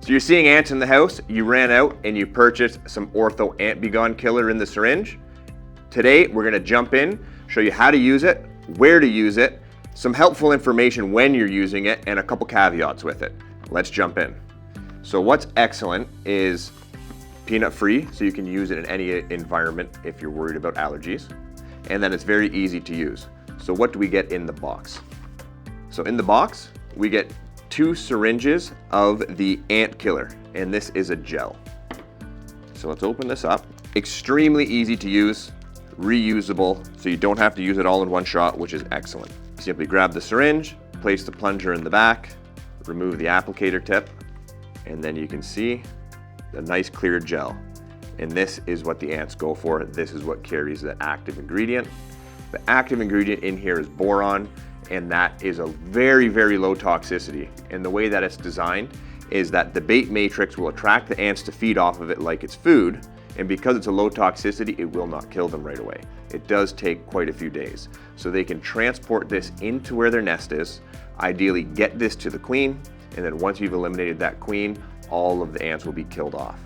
So you're seeing ants in the house, you ran out and you purchased some Ortho Ant Be Gone Killer in the syringe. Today, we're gonna jump in, show you how to use it, where to use it, some helpful information when you're using it, and a couple caveats with it. Let's jump in. So what's excellent is peanut free, so you can use it in any environment if you're worried about allergies. And then it's very easy to use. So what do we get in the box? So in the box, we get 2 syringes of the ant killer, and this is a gel. So let's open this up. Extremely easy to use, reusable, so you don't have to use it all in one shot, which is excellent. You simply grab the syringe, place the plunger in the back, remove the applicator tip, and then you can see a nice clear gel. And this is what the ants go for. This is what carries the active ingredient. The active ingredient in here is boron, and that is a very, very low toxicity. And the way that it's designed is that the bait matrix will attract the ants to feed off of it like it's food, and because it's a low toxicity, it will not kill them right away. It does take quite a few days. So they can transport this into where their nest is, ideally get this to the queen, and then once you've eliminated that queen, all of the ants will be killed off.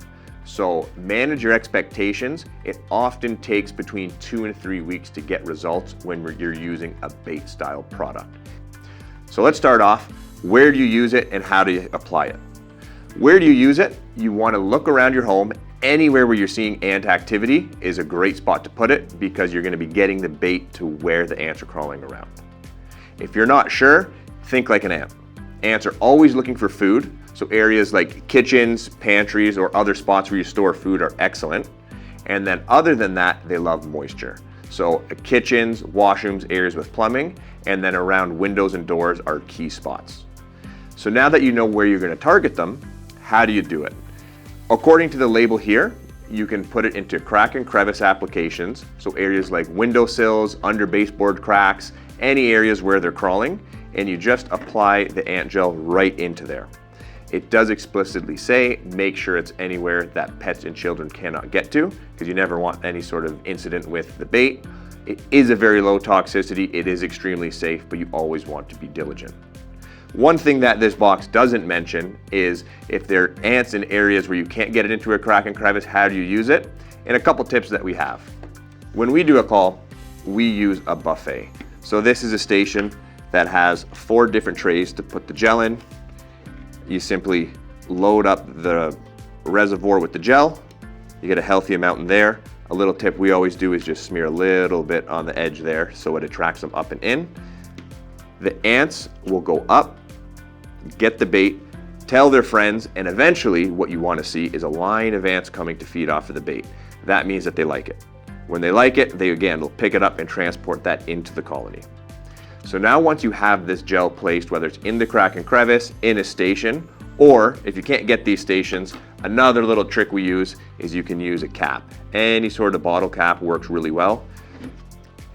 So manage your expectations. It often takes between 2 and 3 weeks to get results when you're using a bait style product. So let's start off. Where do you use it and how do you apply it? Where do you use it? You want to look around your home. Anywhere where you're seeing ant activity is a great spot to put it because you're going to be getting the bait to where the ants are crawling around. If you're not sure, think like an ant. Ants are always looking for food. So areas like kitchens, pantries, or other spots where you store food are excellent. And then other than that, they love moisture. So kitchens, washrooms, areas with plumbing, and then around windows and doors are key spots. So now that you know where you're going to target them, how do you do it? According to the label here, you can put it into crack and crevice applications. So areas like windowsills, under baseboard cracks, any areas where they're crawling, and you just apply the ant gel right into there. It does explicitly say, make sure it's anywhere that pets and children cannot get to, because you never want any sort of incident with the bait. It is a very low toxicity, it is extremely safe, but you always want to be diligent. One thing that this box doesn't mention is if there are ants in areas where you can't get it into a crack and crevice, how do you use it? And a couple tips that we have. When we do a call, we use a buffet. So this is a station that has 4 different trays to put the gel in. You simply load up the reservoir with the gel. You get a healthy amount in there. A little tip we always do is just smear a little bit on the edge there so it attracts them up and in. The ants will go up, get the bait, tell their friends, and eventually what you want to see is a line of ants coming to feed off of the bait. That means that they like it. When they like it, they again will pick it up and transport that into the colony. So now once you have this gel placed, whether it's in the crack and crevice, in a station, or if you can't get these stations, another little trick we use is you can use a cap. Any sort of bottle cap works really well.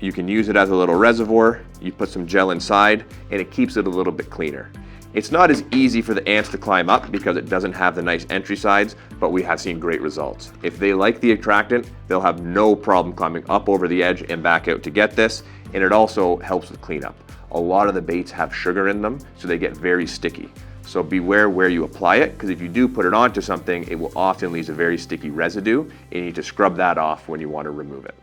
You can use it as a little reservoir, you put some gel inside, and it keeps it a little bit cleaner. It's not as easy for the ants to climb up because it doesn't have the nice entry sides, but we have seen great results. If they like the attractant, they'll have no problem climbing up over the edge and back out to get this, and it also helps with cleanup. A lot of the baits have sugar in them, so they get very sticky. So beware where you apply it, because if you do put it onto something, it will often leave a very sticky residue, and you need to scrub that off when you want to remove it.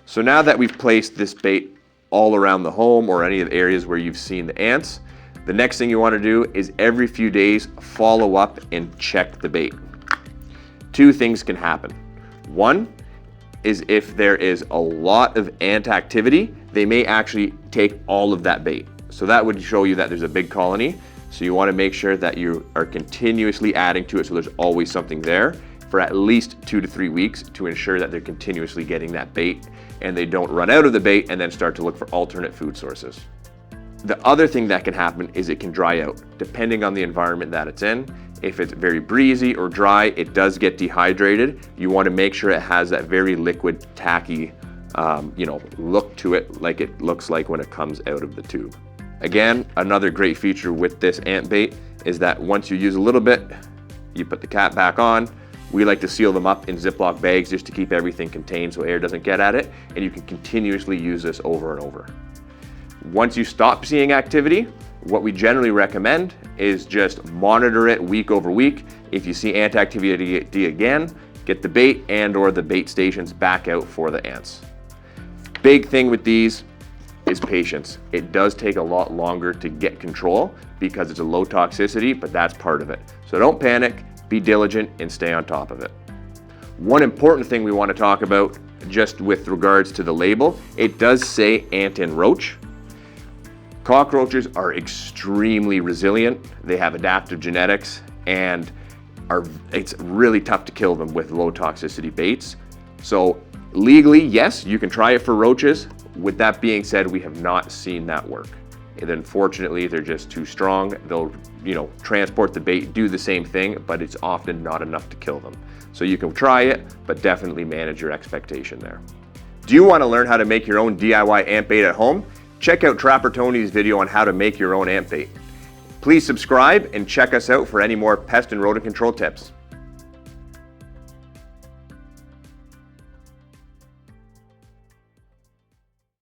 So now that we've placed this bait all around the home or any of the areas where you've seen the ants, the next thing you want to do is every few days follow up and check the bait. 2 things can happen. One is if there is a lot of ant activity, they may actually take all of that bait. So that would show you that there's a big colony. So you want to make sure that you are continuously adding to it so there's always something there for at least 2 to 3 weeks to ensure that they're continuously getting that bait and they don't run out of the bait and then start to look for alternate food sources. The other thing that can happen is it can dry out, depending on the environment that it's in. If it's very breezy or dry, it does get dehydrated. You want to make sure it has that very liquid, tacky, look to it like it looks like when it comes out of the tube. Again, another great feature with this ant bait is that once you use a little bit, you put the cap back on. We like to seal them up in Ziploc bags just to keep everything contained so air doesn't get at it, and you can continuously use this over and over. Once you stop seeing activity, What we generally recommend is just monitor it week over week. If you see ant activity again, get the bait and or the bait stations back out for the ants. Big thing with these is patience. It does take a lot longer to get control because it's a low toxicity, but that's part of it. So don't panic, be diligent, and stay on top of it. One important thing we want to talk about just with regards to the label, it does say ant and roach. Cockroaches are extremely resilient. They have adaptive genetics and it's really tough to kill them with low toxicity baits. So legally, yes, you can try it for roaches. With that being said, we have not seen that work. And unfortunately, they're just too strong. They'll, transport the bait, do the same thing, but it's often not enough to kill them. So you can try it, but definitely manage your expectation there. Do you want to learn how to make your own DIY ant bait at home? Check out Trapper Tony's video on how to make your own ant bait. Please subscribe and check us out for any more pest and rodent control tips.